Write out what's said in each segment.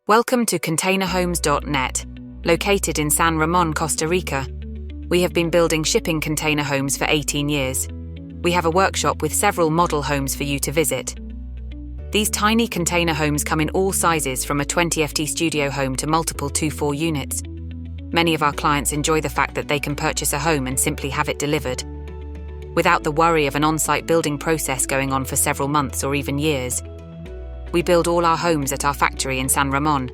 Welcome to containerhomes.net, located in San Ramón, Costa Rica. We have been building shipping container homes for 18 years. We have a workshop with several model homes for you to visit. These tiny container homes come in all sizes, from a 20 FT studio home to multiple 2-4 units. Many of our clients enjoy the fact that they can purchase a home and simply have it delivered, without the worry of an on-site building process going on for several months or even years. We build all our homes at our factory in San Ramón.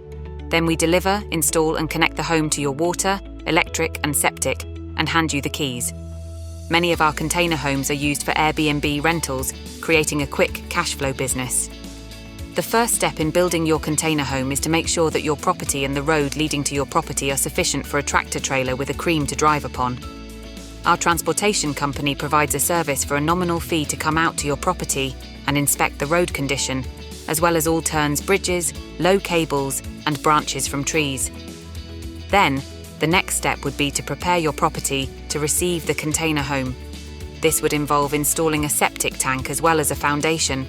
Then we deliver, install and connect the home to your water, electric and septic, and hand you the keys. Many of our container homes are used for Airbnb rentals, creating a quick cash flow business. The first step in building your container home is to make sure that your property and the road leading to your property are sufficient for a tractor trailer with a cream to drive upon. Our transportation company provides a service for a nominal fee to come out to your property and inspect the road condition, as well as all turns, bridges, low cables, and branches from trees. Then, the next step would be to prepare your property to receive the container home. This would involve installing a septic tank as well as a foundation.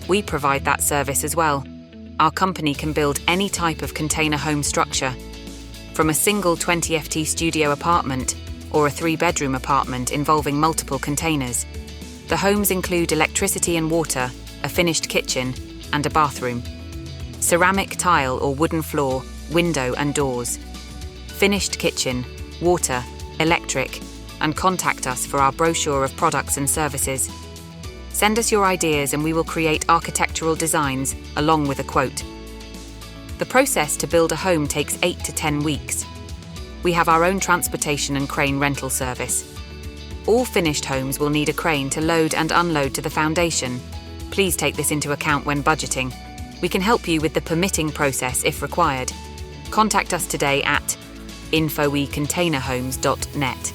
We provide that service as well. Our company can build any type of container home structure, from a single 20 FT studio apartment or a 3-bedroom apartment involving multiple containers. The homes include electricity and water, a finished kitchen, and a bathroom, ceramic tile or wooden floor, window and doors, finished kitchen, water, electric, and contact us for our brochure of products and services. Send us your ideas and we will create architectural designs along with a quote. The process to build a home takes 8 to 10 weeks. We have our own transportation and crane rental service. All finished homes will need a crane to load and unload to the foundation. Please take this into account when budgeting. We can help you with the permitting process if required. Contact us today at info@containerhomes.net.